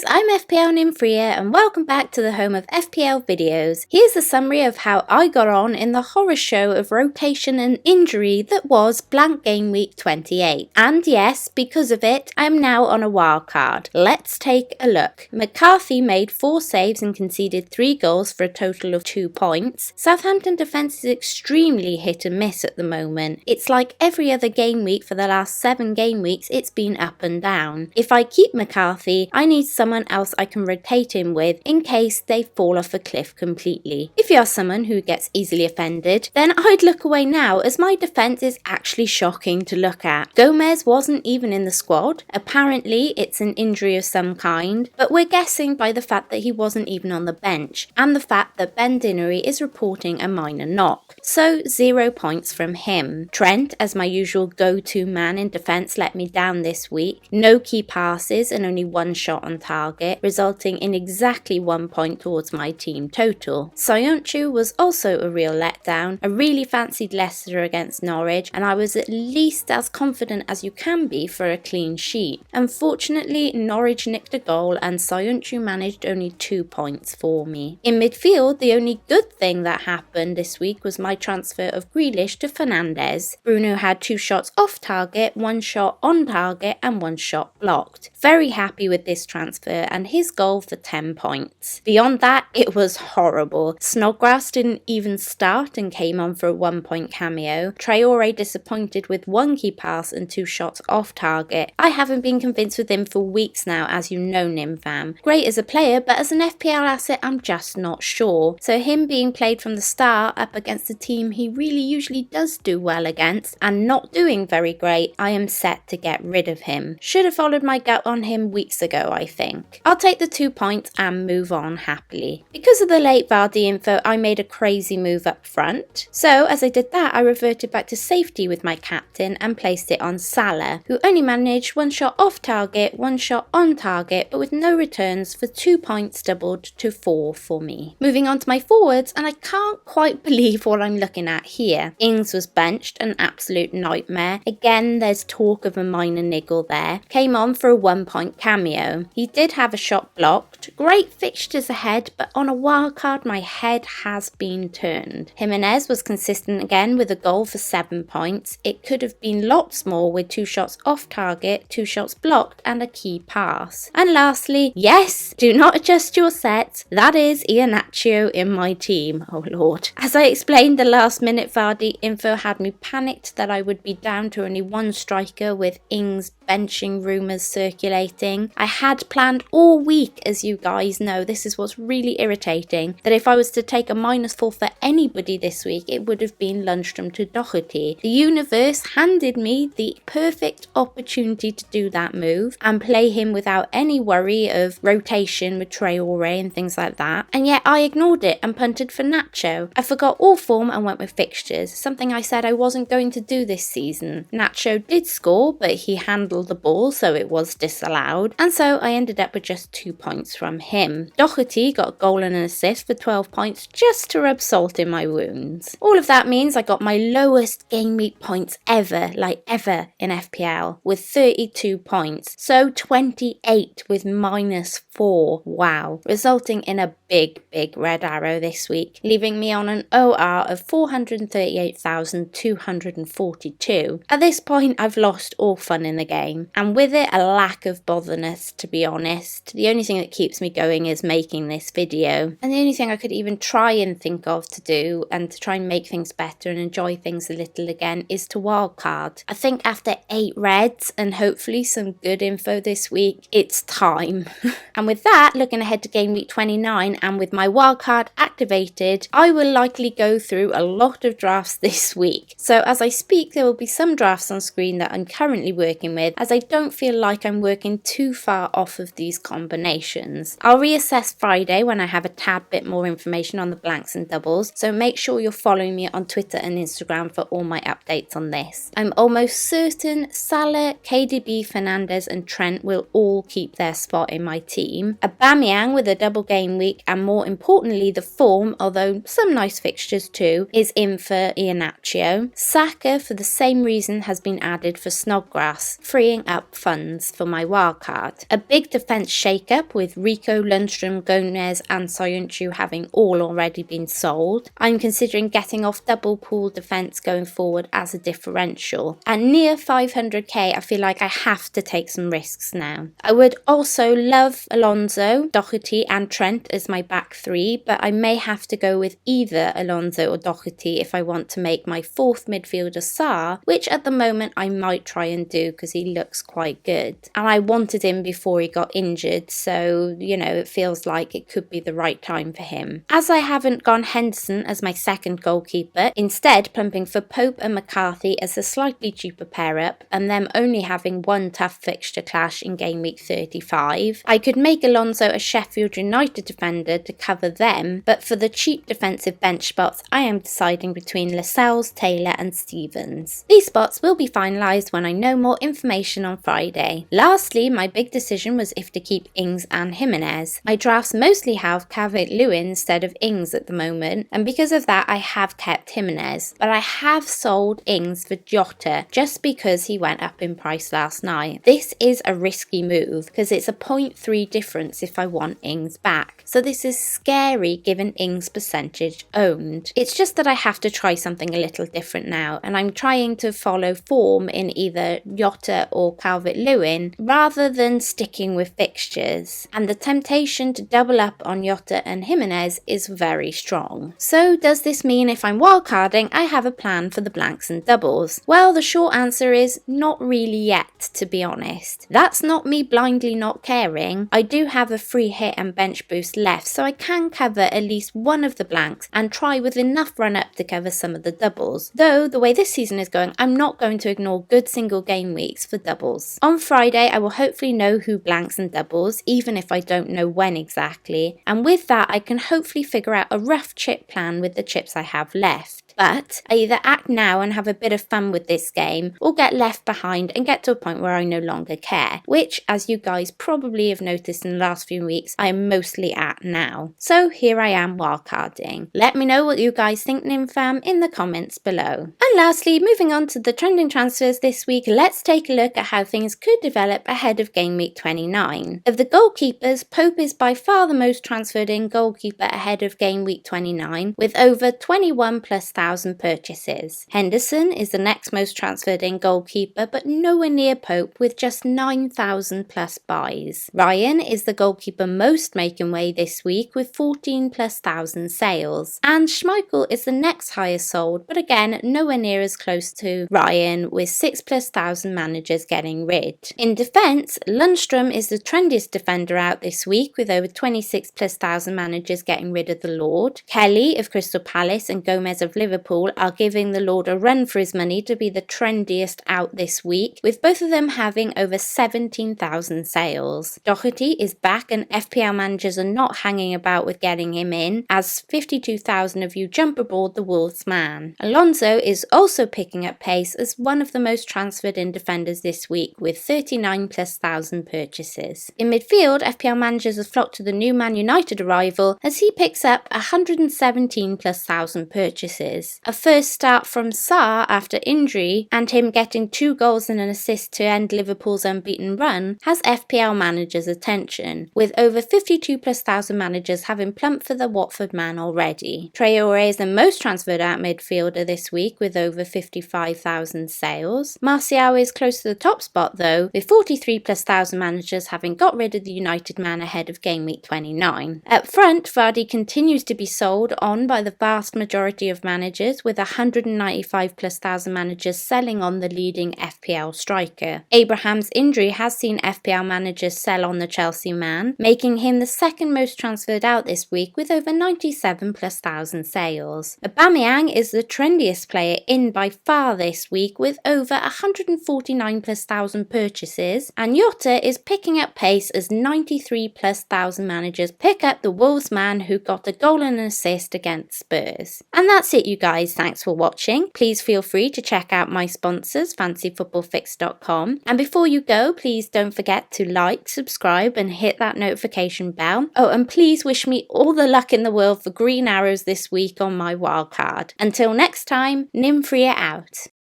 I'm FPL Nymfria and welcome back to the home of FPL videos. Here's a summary of how I got on in the horror show of rotation and injury that was blank game week 28. And yes, because of it, I am now on a wildcard. Let's take a look. McCarthy made 4 saves and conceded 3 goals for a total of 2 points. Southampton defence is extremely hit and miss at the moment. It's like every other game week for the last 7 game weeks, it's been up and down. If I keep McCarthy, I need someone else I can rotate him with in case they fall off a cliff completely. If you're someone who gets easily offended, then I'd look away now as my defence is actually shocking to look at. Gomez wasn't even in the squad. Apparently it's an injury of some kind, but we're guessing by the fact that he wasn't even on the bench and the fact that Ben Dinnery is reporting a minor knock. So 0 points from him. Trent, as my usual go-to man in defence, let me down this week. No key passes and only 1 shot on target, resulting in exactly 1 point towards my team total. Soyuncu was also a real letdown. I really fancied Leicester against Norwich and I was at least as confident as you can be for a clean sheet. Unfortunately, Norwich nicked a goal and Soyuncu managed only 2 points for me. In midfield, the only good thing that happened this week was my transfer of Grealish to Fernandes. Bruno had 2 shots off target, 1 shot on target and 1 shot blocked. Very happy with this transfer and his goal for 10 points. Beyond that, it was horrible. Snodgrass didn't even start and came on for a 1 point cameo. Traore disappointed with 1 key pass and 2 shots off target. I haven't been convinced with him for weeks now, as you know, Nymfam. Great as a player, but as an FPL asset, I'm just not sure. So him being played from the start up against a team he really usually does do well against and not doing very great, I am set to get rid of him. Should have followed my gut on him weeks ago, I think. I'll take the 2 points and move on happily. Because of the late Vardy info, I made a crazy move up front. So as I did that, I reverted back to safety with my captain and placed it on Salah, who only managed 1 shot off target, 1 shot on target, but with no returns for 2 points doubled to 4 for me. Moving on to my forwards, and I can't quite believe what I'm looking at here. Ings was benched, an absolute nightmare. Again, there's talk of a minor niggle there. Came on for a 1 point cameo. He did have a shot blocked. Great fixtures ahead, but on a wildcard my head has been turned. Jimenez was consistent again with a goal for 7 points. It could have been lots more with 2 shots off target, 2 shots blocked and a key pass. And lastly, yes, do not adjust your sets. That is Iheanacho in my team. Oh lord. As I explained, the last minute Vardy info had me panicked that I would be down to only 1 striker with Ings benching rumours circulating. I had planned all week, as you guys know, this is what's really irritating, that if I was to take a -4 for anybody this week, it would have been Lundstrom to Doherty. The universe handed me the perfect opportunity to do that move and play him without any worry of rotation with Traore and things like that, and yet I ignored it and punted for Nacho. I forgot all form and went with fixtures, something I said I wasn't going to do this season. Nacho did score, but he handled the ball, so it was disallowed, and so I ended up with just 2 points from him. Doherty got a goal and an assist for 12 points just to rub salt in my wounds. All of that means I got my lowest game week points ever in FPL with 32 points, so 28 with -4. Wow, resulting in a big red arrow this week, leaving me on an OR of 438,242. At this point, I've lost all fun in the game, and with it, a lack of botherness, to be honest. The only thing that keeps me going is making this video, and the only thing I could even try and think of to do, and to try and make things better and enjoy things a little again, is to wildcard. I think after 8 reds, and hopefully some good info this week, it's time. And with that, looking ahead to game week 29, and with my wildcard activated, I will likely go through a lot of drafts this week. So as I speak, there will be some drafts on screen that I'm currently working with, as I don't feel like I'm working too far off of these combinations. I'll reassess Friday when I have a tad bit more information on the blanks and doubles, so make sure you're following me on Twitter and Instagram for all my updates on this. I'm almost certain Salah, KDB, Fernandes and Trent will all keep their spot in my team. Aubameyang with a double game week, and more importantly the form, although some nice fixtures too, is in for Iheanacho. Saka, for the same reason, has been added for Snodgrass. Free freeing up funds for my wildcard. A big defence shake-up with Rico, Lundstrom, Gomez and Soyuncu having all already been sold. I'm considering getting off double pool defence going forward as a differential. At near 500k, I feel like I have to take some risks now. I would also love Alonso, Doherty and Trent as my back three, but I may have to go with either Alonso or Doherty if I want to make my fourth midfielder Sarr, which at the moment I might try and do because he looks quite good. And I wanted him before he got injured, so you know, it feels like it could be the right time for him. As I haven't gone Henderson as my second goalkeeper, instead plumping for Pope and McCarthy as a slightly cheaper pair up, and them only having one tough fixture clash in game week 35, I could make Alonso a Sheffield United defender to cover them, but for the cheap defensive bench spots I am deciding between Lascelles, Taylor and Stevens. These spots will be finalised when I know more information on Friday. Lastly, my big decision was if to keep Ings and Jimenez. My drafts mostly have Calvert-Lewin instead of Ings at the moment, and because of that I have kept Jimenez, but I have sold Ings for Jota just because he went up in price last night. This is a risky move because it's a 0.3 difference if I want Ings back, so this is scary given Ings' percentage owned. It's just that I have to try something a little different now, and I'm trying to follow form in either Jota or Calvert-Lewin rather than sticking with fixtures, and the temptation to double up on Jota and Jimenez is very strong. So does this mean if I'm wildcarding I have a plan for the blanks and doubles? Well, the short answer is not really yet, to be honest. That's not me blindly not caring. I do have a free hit and bench boost left, so I can cover at least one of the blanks and try with enough run up to cover some of the doubles. Though the way this season is going, I'm not going to ignore good single game weeks for doubles. On Friday I will hopefully know who blanks and doubles, even if I don't know when exactly, and with that I can hopefully figure out a rough chip plan with the chips I have left. But I either act now and have a bit of fun with this game, or get left behind and get to a point where I no longer care, which, as you guys probably have noticed in the last few weeks, I am mostly at now. So here I am wildcarding. Let me know what you guys think, Nymfam, in the comments below. And lastly, moving on to the trending transfers this week, let's take a look at how things could develop ahead of game week 29. Of the goalkeepers, Pope is by far the most transferred in goalkeeper ahead of game week 29, with over 21,000+ purchases. Henderson is the next most transferred in goalkeeper, but nowhere near Pope with just 9,000+ buys. Ryan is the goalkeeper most making way this week with 14,000+ sales. And Schmeichel is the next highest sold, but again nowhere near as close to Ryan with 6,000+ managers getting rid. In defence, Lundstrom is the trendiest defender out this week with over 26,000+ managers getting rid of the Lord. Kelly of Crystal Palace and Gomez of Liverpool are giving the Lord a run for his money to be the trendiest out this week, with both of them having over 17,000 sales. Doherty is back and FPL managers are not hanging about with getting him in, as 52,000 of you jump aboard the Wolves man. Alonso is also picking up pace as one of the most transferred in defenders this week with 39,000+ purchases. In midfield, FPL managers have flocked to the new Man United arrival as he picks up 117,000+ purchases. A first start from Sarr after injury and him getting 2 goals and an assist to end Liverpool's unbeaten run has FPL managers' attention, with over 52,000+ managers having plumped for the Watford man already. Traore is the most transferred out midfielder this week with over 55,000 sales. Martial is close to the top spot though, with 43,000+ managers having got rid of the United man ahead of game week 29. Up front, Vardy continues to be sold on by the vast majority of managers, with 195,000+ managers selling on the leading FPL striker. Abraham's injury has seen FPL managers sell on the Chelsea man, making him the second most transferred out this week with over 97,000+ sales. Aubameyang is the trendiest player in by far this week with over 149,000+ purchases, and Jota is picking up pace as 93,000+ managers pick up the Wolves man who got a goal and an assist against Spurs. And that's it, you guys. Thanks for watching. Please feel free to check out my sponsors, fantasyfootballfix.com. And before you go, please don't forget to like, subscribe and hit that notification bell. Oh, and please wish me all the luck in the world for green arrows this week on my wildcard. Until next time, Nymfria out.